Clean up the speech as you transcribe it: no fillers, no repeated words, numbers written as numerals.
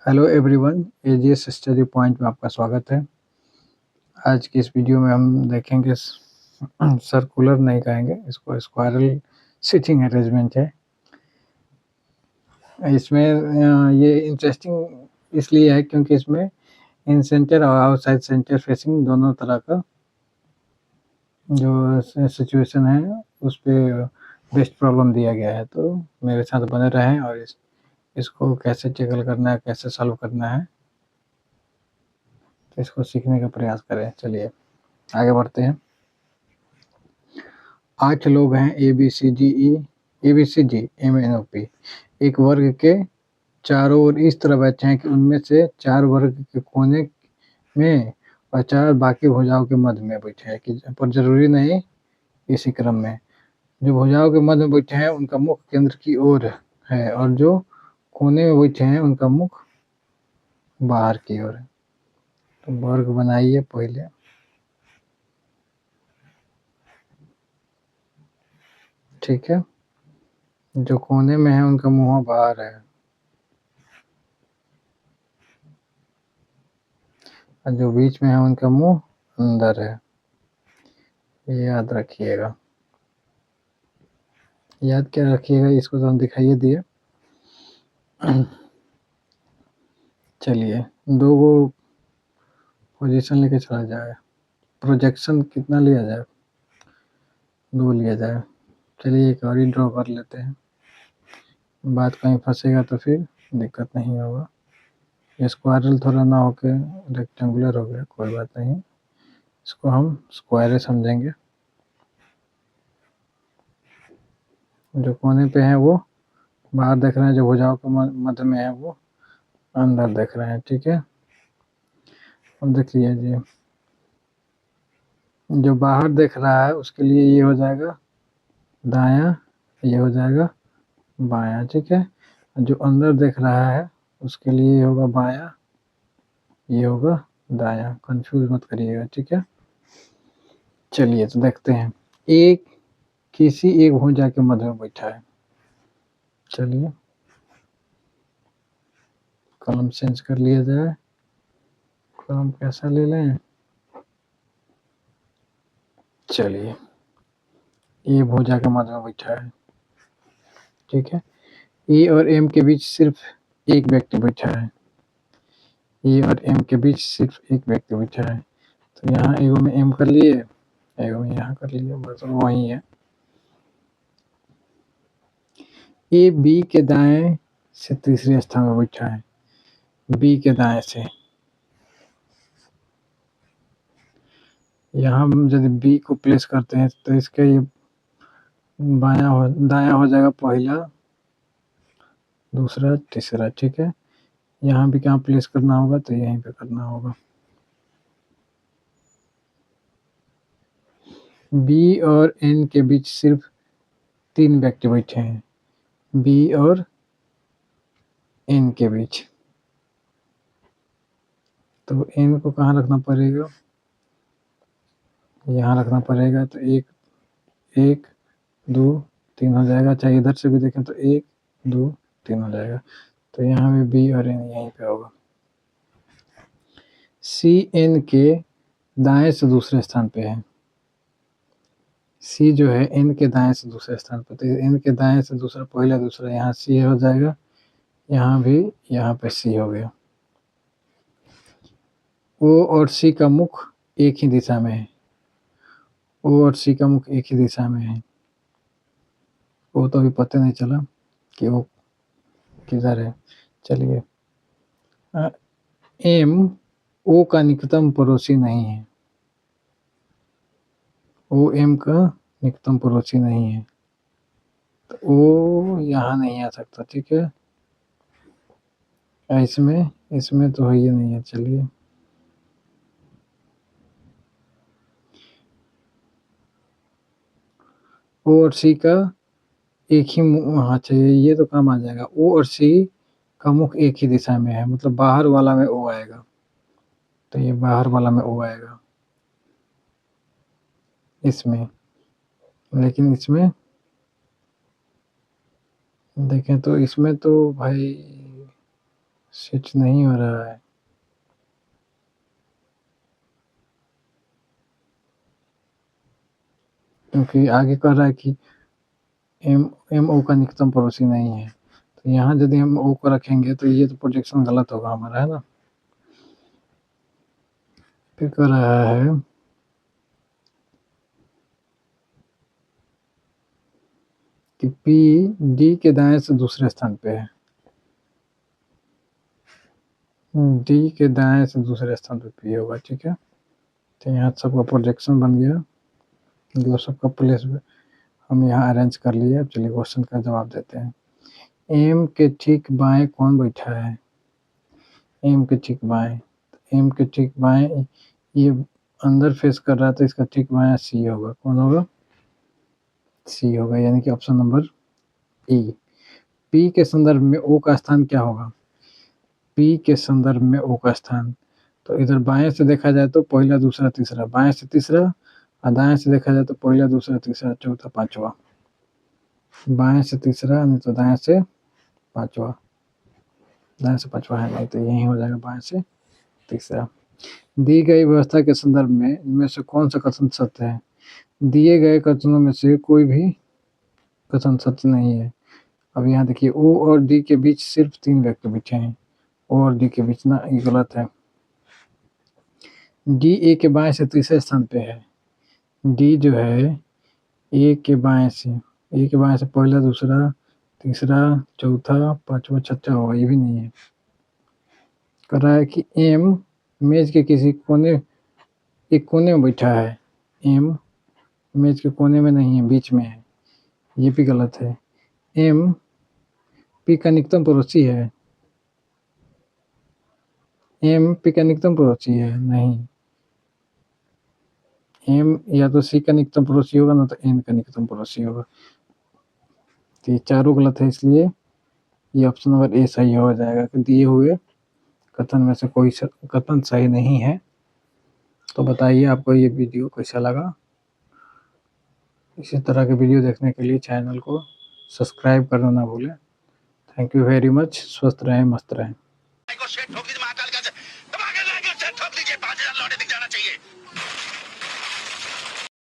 Hello everyone, AGS study point में आपका स्वागत है। आज की इस वीडियो में हम देखेंगे सर्कुलर नहीं कहेंगे, इसको स्क्वायरल सिटिंग अरेंजमेंट है। इसमें ये इंटरेस्टिंग इसलिए है क्योंकि इसमें इन सेंटर और आउटसाइड सेंटर फेसिंग दोनों तरह का जो सिचुएशन है उस पर बेस्ट प्रॉब्लम दिया गया है। तो मेरे साथ बने रहें और इसको कैसे टैकल करना है, कैसे सॉल्व करना है, तो इसको सीखने का प्रयास करें। चलिए आगे बढ़ते हैं। 8 लोग हैं ABCD MNOP। एक वर्ग के चारों ओर इस तरह बैठे हैं कि उनमें से 4 वर्ग के कोने में और 4 बाकी भुजाओं के मध्य में बैठे हैं, कि पर जरूरी नहीं इसी क्रम में। जो भुजाओं के मध्य में बैठे हैं उनका मुख केंद्र की ओर है और जो कोने में बैठे हैं उनका मुख बाहर की ओर है। तो वर्ग बनाइए पहले। ठीक है, जो कोने में है उनका मुंह बाहर है और जो बीच में है उनका मुंह अंदर है। ये याद रखिएगा। याद क्या रखिएगा, इसको तो हम दिखाइए दिए। चलिए 2 गो पोजीशन लेके चला जाए। प्रोजेक्शन कितना लिया जाए? 2 लिया जाए। चलिए एक और ही ड्रॉ कर लेते हैं, बात कहीं फंसेगा तो फिर दिक्कत नहीं होगा। स्क्वायरल थोड़ा ना होके रेक्टेंगुलर हो गया, कोई बात नहीं, इसको हम स्क्वायर समझेंगे। जो कोने पे है वो बाहर देख रहे हैं, जो भुजाओं के मध्य में है वो अंदर देख रहे हैं। ठीक है, अब देख लीजिए, जो बाहर देख रहा है उसके लिए ये हो जाएगा दायां, ये हो जाएगा बायां। ठीक है, जो अंदर देख रहा है उसके लिए ये होगा बायां, ये होगा दायां। कंफ्यूज मत करिएगा। ठीक है, चलिए तो देखते हैं। एक किसी एक भुजा के मध्य में बैठा है। चलिए कलम चेंज कर लिया जाए। कलम कैसा ले लें? चलिए ये भुजा के मध्य में बैठा है। ठीक है, ए और एम के बीच सिर्फ एक व्यक्ति बैठा है। ए और एम के बीच सिर्फ एक व्यक्ति बैठा है। तो यहाँ एगो में एम कर लिए, एगो में यहाँ कर लिए, बस वही है। ए बी के दाएं से तीसरे स्थान में बैठा है। बी के दाएं से यहाँ यदि बी को प्लेस करते हैं तो इसका ये दायां हो जाएगा पहला, दूसरा, तीसरा। ठीक है, यहाँ भी कहाँ प्लेस करना होगा तो यहीं पे करना होगा। बी और एन के बीच सिर्फ 3 व्यक्ति बैठे हैं। बी और एन के बीच, तो एन को कहाँ रखना पड़ेगा? यहाँ रखना पड़ेगा। तो 1 2 3 हो जाएगा। चाहे इधर से भी देखें तो 1 2 3 हो जाएगा। तो यहाँ भी बी और एन यहीं पे होगा। सी एन के दाएं से दूसरे स्थान पे है। सी जो है एन के दाएं से दूसरे स्थान पर, तो एन के दाएं से दूसरा, पहला दूसरा, यहाँ सी हो जाएगा, यहाँ भी, यहाँ पे सी हो गया। ओ और सी का मुख एक ही दिशा में है। ओ और सी का मुख एक ही दिशा में है। ओ तो अभी पता नहीं चला कि वो किधर है। चलिए, एम ओ का निकटतम पड़ोसी नहीं है। ओ एम का निकटतम पड़ोसी नहीं है, तो ओ यहाँ नहीं आ सकता। ठीक है, इसमें तो है ही नहीं है। चलिए ओ और सी का एक ही हाँ चाहिए, ये तो काम आ जाएगा। ओ और सी का मुख एक ही दिशा में है, मतलब बाहर वाला में ओ आएगा, तो ये बाहर वाला में ओ आएगा इसमें। लेकिन इसमें देखें तो इसमें तो भाई स्विच नहीं हो रहा है, क्योंकि आगे कह रहा है कि एम ओ का निकटतम पड़ोसी नहीं है। तो यहाँ यदि हम ओ को रखेंगे तो ये तो प्रोजेक्शन गलत होगा हमारा, है ना। फिर कह रहा है कि पी डी के दाएं से दूसरे स्थान पे है। डी के दाएं से दूसरे स्थान पे पी होगा, ठीक है। तो यहाँ सबका प्रोजेक्शन बन गया, मतलब सबका प्लेस हम यहाँ अरेंज कर लिए। अब चलिए क्वेश्चन का जवाब देते हैं। एम के ठीक बाएं कौन बैठा है? एम के ठीक बाएं, एम के ठीक बाएं ये अंदर फेस कर रहा है, तो इसका ठीक बाएं सी होगा। कौन होगा? सी होगा, यानी कि ऑप्शन नंबर ई। पी के संदर्भ में ओ का स्थान क्या होगा? पी के संदर्भ में ओ का स्थान, तो इधर बाएं से देखा जाए तो पहला दूसरा तीसरा, बाएं से तीसरा, और दाएं से देखा जाए तो पहला दूसरा तीसरा चौथा पांचवा। बाएं से तीसरा नहीं तो दाएं से पांचवा, दाएं से पांचवा है नहीं तो यही हो जाएगा बाएं से तीसरा। दी गई व्यवस्था के संदर्भ में इनमें से कौन सा कथन सत्य है? दिए गए कथनों में से कोई भी कथन सत्य नहीं है। अब यहाँ देखिए ओ और डी के बीच सिर्फ 3 व्यक्ति बैठे हैं, ओ और डी के बीच ना, ये गलत है। डी ए के बाएं से तीसरे स्थान पे है। डी जो है ए के बाएं से, ए के बाएं से पहला दूसरा तीसरा चौथा पांचवा छठा होगा, ये भी नहीं है। कह रहा है कि एम मेज के किसी कोने, एक कोने में बैठा है। एम मेज के कोने में नहीं है, बीच में है, ये भी गलत है। एम पी का निकटतम पड़ोसी है। एम पी का निकटतम पड़ोसी है नहीं। एम या तो सी का निकटतम पड़ोसी होगा ना तो एन का निकटतम पड़ोसी होगा। तो ये चारों गलत है, इसलिए ये ऑप्शन नंबर ए सही हो जाएगा कि दिए हुए कथन में से कोई कथन सही नहीं है। तो बताइए आपको ये वीडियो कैसा लगा। इसी तरह के वीडियो देखने के लिए चैनल को सब्सक्राइब करना ना भूलें। Thank you very much. स्वस्थ रहें, मस्त रहें।